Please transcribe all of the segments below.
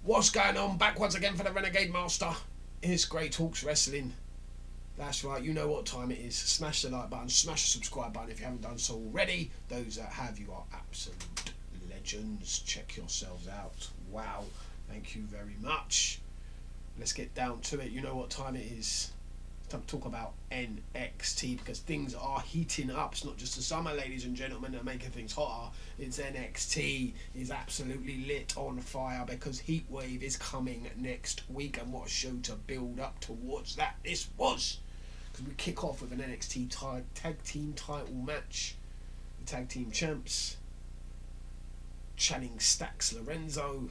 What's going on? Back once again for the Renegade Master. It's Grey Talks Wrestling. That's right, you know what time it is. Smash the like button, smash the subscribe button if you haven't done so already. Those that have, you are absolute legends. Check yourselves out. Wow, thank you very much. Let's get down to it. You know what time it is. It's time to talk about NXT because things are heating up. It's not just the summer, ladies and gentlemen, that are making things hotter. It's NXT is absolutely lit on fire because Heatwave is coming next week, and what a show to build up towards that this was. Because we kick off with an NXT tag team title match. The tag team champs, Channing Stacks Lorenzo,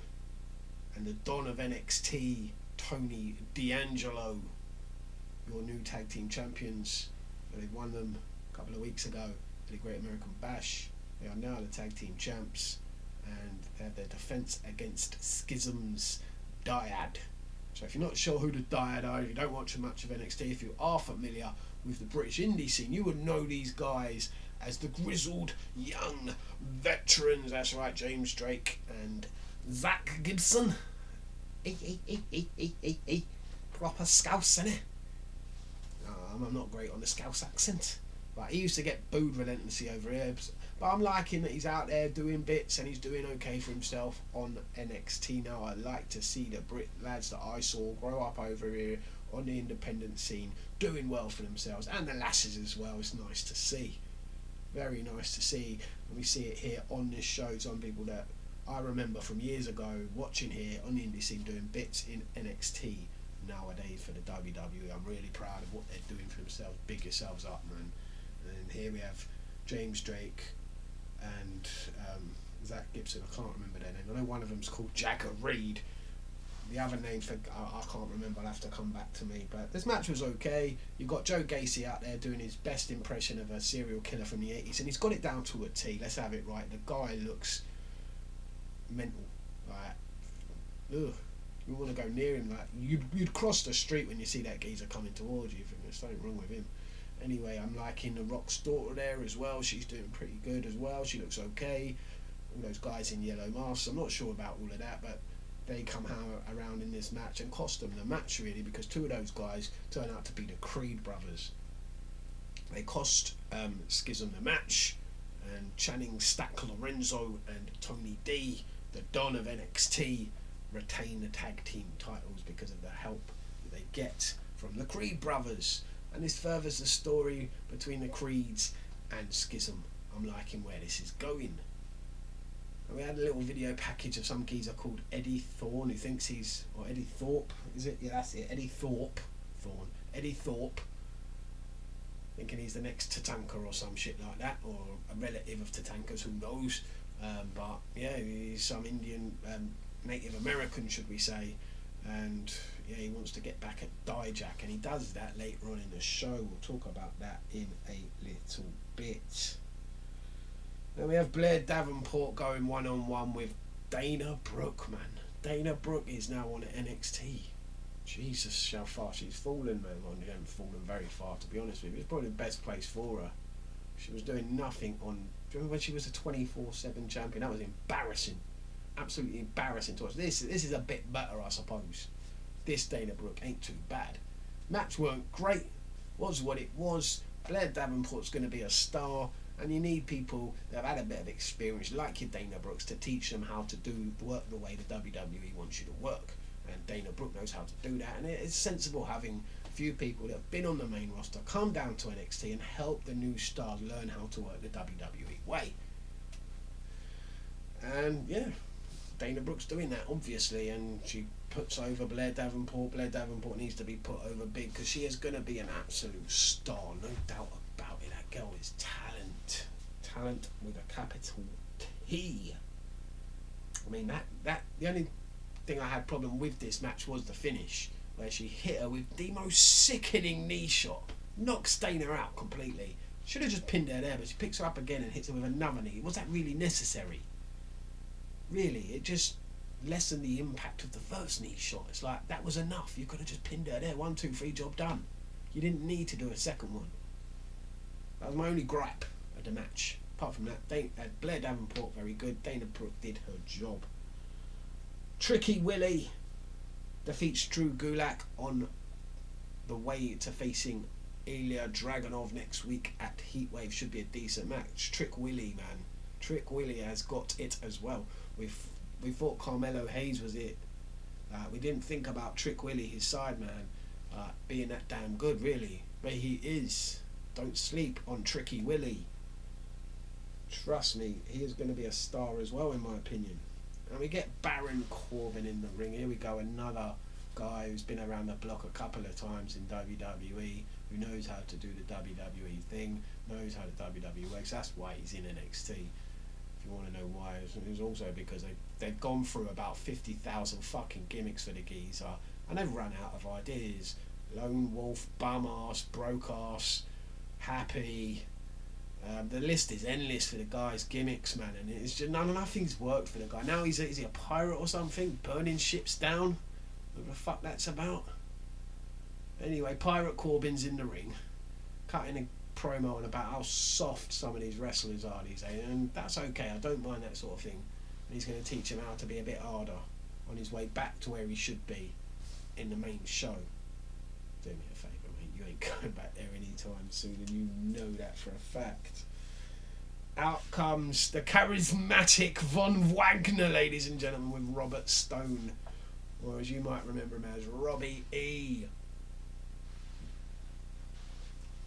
and the Don of NXT, Tony D'Angelo, your new tag team champions. They won them a couple of weeks ago at the Great American Bash. They are now the tag team champs, and they have their defense against Schism's Dyad. So if you're not sure who the Dyad are, if you don't watch much of NXT, if you are familiar with the British indie scene, you would know these guys as the grizzled young veterans. That's right, James Drake and Zach Gibson. Proper Scouse, innit? I'm not great on the Scouse accent, but he used to get booed relentlessly over here. But I'm liking that he's out there doing bits and he's doing okay for himself on NXT now. I like to see the Brit lads that I saw grow up over here on the independent scene doing well for themselves, and the lasses as well. It's nice to see, very nice to see. And we see it here on this show. Some people that I remember from years ago watching here on the indie scene doing bits in NXT nowadays for the WWE. I'm really proud of what they're doing for themselves. Big yourselves up, man. And here we have James Drake and Zach Gibson. I can't remember their name. I know one of them's called Jagger Reed. The other names I can't remember. I'll have to come back to me. But this match was okay. You've got Joe Gacy out there doing his best impression of a serial killer from the 80s, and he's got it down to a T. Let's have it right. The guy looks mental. Like, ugh. You want to go near him, like you'd cross the street when you see that geezer coming towards you. You think there's something wrong with him. Anyway, I'm liking the Rock's daughter there as well. She's doing pretty good as well. She looks okay. All those guys in yellow masks. I'm not sure about all of that, but they come around in this match and cost them the match really, because two of those guys turn out to be the Creed brothers. They cost Schism the match, and Channing Stack Lorenzo and Tony D, the Don of NXT, retain the tag team titles because of the help that they get from the Creed brothers, and this furthers the story between the Creeds and Schism. I'm liking where this is going. And we had a little video package of some geezer called Eddie Thorne, who thinks he's, or Eddie Thorpe, is it? Yeah, that's it, Eddie Thorpe, thinking he's the next Tatanka or some shit like that, or a relative of Tatanka's, who knows. But yeah, he's some Indian Native American, should we say, and yeah, he wants to get back at Dijak, and he does that later on in the show. We'll talk about that in a little bit. Then we have Blair Davenport going one-on-one with Dana Brooke, man. Dana Brooke is now on NXT. Jesus, how far she's fallen, man. Well, she hasn't fallen very far, to be honest with you. It's probably the best place for her. She was doing nothing on... Do you remember when she was a 24/7 champion? That was embarrassing. Absolutely embarrassing to us. This is a bit better, I suppose. This Dana Brooke ain't too bad. Match weren't great. Was what it was. Blair Davenport's going to be a star, and you need people that have had a bit of experience, like your Dana Brooks, to teach them how to do work the way the WWE wants you to work. And Dana Brooke knows how to do that, and it's sensible having a few people that have been on the main roster come down to NXT and help the new stars learn how to work the WWE way. And yeah, Dana Brooke's doing that, obviously, and she puts over Blair Davenport. Blair Davenport needs to be put over big, because she is going to be an absolute star, no doubt about it. That girl is talent with a capital T. I mean, that the only thing I had problem with this match was the finish, where she hit her with the most sickening knee shot, knocks Dana out completely. Should have just pinned her there, but she picks her up again and hits her with another knee. Was that really necessary? Really, it just lessened the impact of the first knee shot. It's like, that was enough. You could have just pinned her there. 1, 2, 3, job done. You didn't need to do a second one. That was my only gripe of the match. Apart from that, Blair Davenport very good. Dana Brooke did her job. Tricky Willie defeats Drew Gulak on the way to facing Ilya Dragunov next week at Heatwave. Should be a decent match. Trick Willie, man. Trick Willie has got it as well. We thought Carmelo Hayes was it. We didn't think about Trick Willie, his side man, being that damn good, really. But he is. Don't sleep on Tricky Willie. Trust me, he is going to be a star as well, in my opinion. And we get Baron Corbin in the ring. Here we go, another guy who's been around the block a couple of times in WWE, who knows how to do the WWE thing, knows how the WWE works. That's why he's in NXT. If you want to know why, it's also because they've gone through about 50,000 fucking gimmicks for the geezer, and they've run out of ideas. Lone Wolf, bum ass, broke ass, happy. The list is endless for the guy's gimmicks, man, and it's just nothing's worked for the guy. Now is he a pirate or something, burning ships down? What the fuck that's about? Anyway, Pirate Corbin's in the ring, cutting a promo on about how soft some of these wrestlers are these days, and that's okay. I don't mind that sort of thing. And he's going to teach him how to be a bit harder on his way back to where he should be in the main show. Do me a favour, mate. You ain't going back there anytime soon, and you know that for a fact. Out comes the charismatic Von Wagner, ladies and gentlemen, with Robert Stone, or as you might remember him as Robbie E.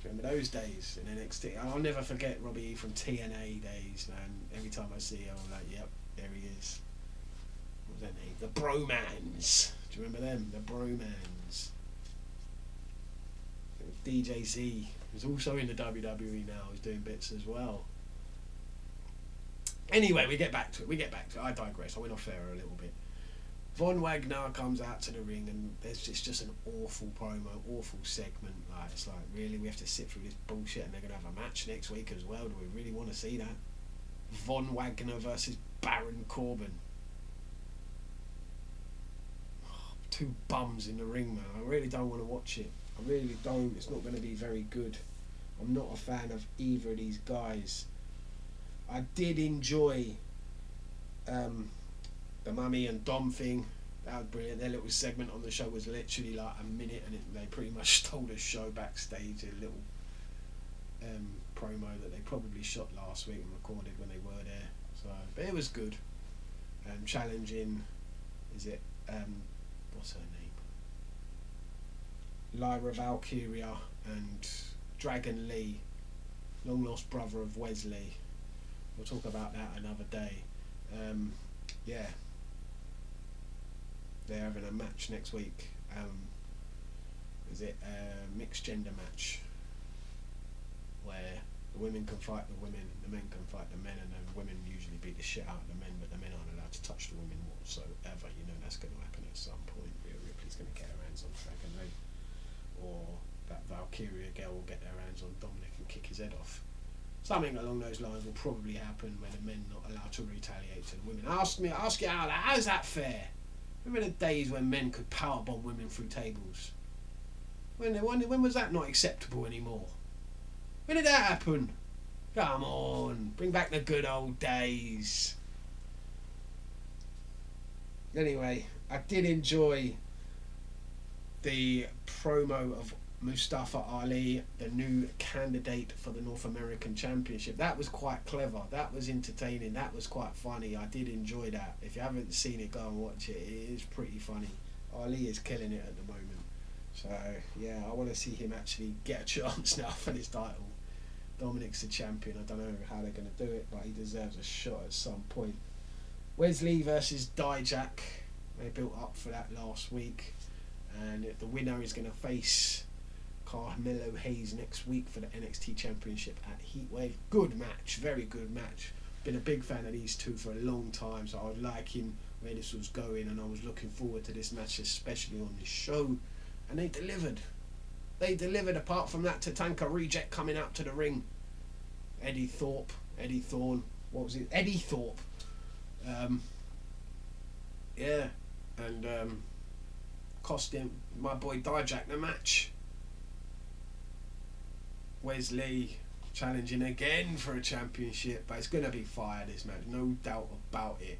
Remember those days in NXT? I'll never forget Robbie E from TNA days, man. Every time I see him, I'm like, yep, there he is. What was that name? The Bromans. Do you remember them? The Bromans. DJ Z, who's also in the WWE now, is doing bits as well. Anyway, we get back to it. I digress. I went off there a little bit. Von Wagner comes out to the ring, and it's just an awful promo, awful segment. Like, it's like, really, we have to sit through this bullshit, and they're going to have a match next week as well. Do we really want to see that? Von Wagner versus Baron Corbin. Oh, two bums in the ring, man. I really don't want to watch it. I really don't. It's not going to be very good. I'm not a fan of either of these guys. I did enjoy the Mummy and Dom thing. That was brilliant. Their little segment on the show was literally like a minute, and they pretty much stole the show backstage. A little promo that they probably shot last week and recorded when they were there. So, but it was good. Challenging, is it? What's her name? Lyra Valkyria and Dragon Lee, long lost brother of Wesley. We'll talk about that another day. Yeah, they're having a match next week. Is it a mixed gender match where the women can fight the women, the men can fight the men, and the women usually beat the shit out of the men, but the men aren't allowed to touch the women whatsoever. You know, that's going to happen at some point. Rhea Ripley's going to get her hands on Dragon Lee, or that Valkyria girl will get their hands on Dominic and kick his head off. Something along those lines will probably happen when the men are not allowed to retaliate to the women. Ask you out, how's that fair? Remember the days when men could powerbomb women through tables? When was that not acceptable anymore? When did that happen? Come on, bring back the good old days. Anyway, I did enjoy the promo of Mustafa Ali, the new candidate for the North American Championship. That was quite clever. That was entertaining. That was quite funny. I did enjoy that. If you haven't seen it, go and watch it. It is pretty funny. Ali is killing it at the moment. So, yeah, I want to see him actually get a chance now for this title. Dominic's the champion. I don't know how they're going to do it, but he deserves a shot at some point. Wesley versus Dijak. They built up for that last week. And the winner is going to face Carmelo Hayes next week for the NXT Championship at Heatwave. Good match, very good match. Been a big fan of these two for a long time, so I was liking where this was going, and I was looking forward to this match, especially on this show. And they delivered. They delivered. Apart from that Tatanka reject coming out to the ring, Eddie Thorne. What was it? Eddie Thorpe. Yeah, and cost him, my boy Dijak, the match. Wesley challenging again for a championship, but it's going to be fire, this match, no doubt about it.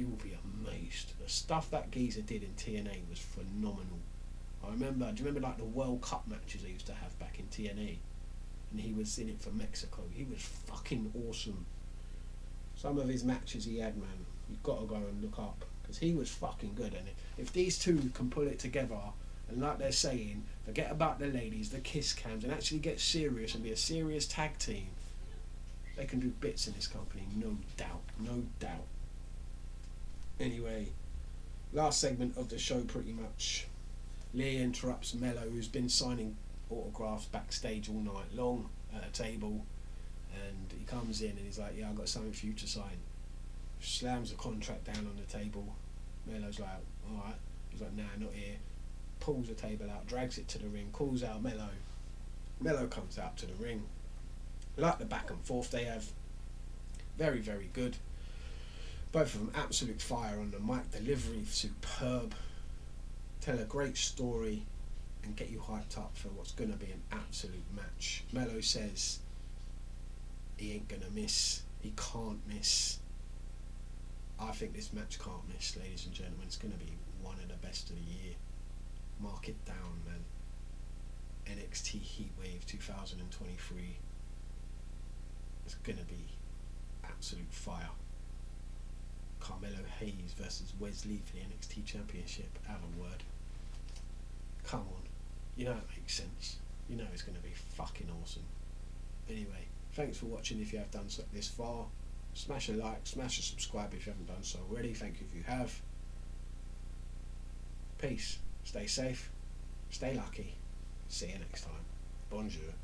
You will be amazed. The stuff that geezer did in TNA was phenomenal. Do you remember like the World Cup matches they used to have back in TNA? And he was in it for Mexico. He was fucking awesome. Some of his matches he had, man, you've got to go and look up, because he was fucking good. And if these two can pull it together, and like they're saying, forget about the ladies, the kiss cams, and actually get serious and be a serious tag team, they can do bits in this company, no doubt, no doubt. Anyway, last segment of the show pretty much. Lee interrupts Melo, who's been signing autographs backstage all night long at a table, and he comes in and he's like, yeah, I've got something for you to sign. Slams the contract down on the table. Melo's like, alright. He's like, nah, not here. Pulls the table out, drags it to the ring, calls out Melo. Melo comes out to the ring. Like the back and forth they have, very, very good. Both of them absolute fire on the mic, delivery superb. Tell a great story and get you hyped up for what's going to be an absolute match. Melo says he ain't going to miss, he can't miss. I think this match can't miss, ladies and gentlemen. It's going to be one of the best of the year. Mark it down, man. NXT Heatwave 2023. It's going to be absolute fire. Carmelo Hayes versus Wesley for the NXT Championship. Have a word. Come on. You know it makes sense. You know it's going to be fucking awesome. Anyway, thanks for watching if you have done so this far. Smash a like, smash a subscribe if you haven't done so already. Thank you if you have. Peace. Stay safe. Stay lucky. See you next time. Bonjour.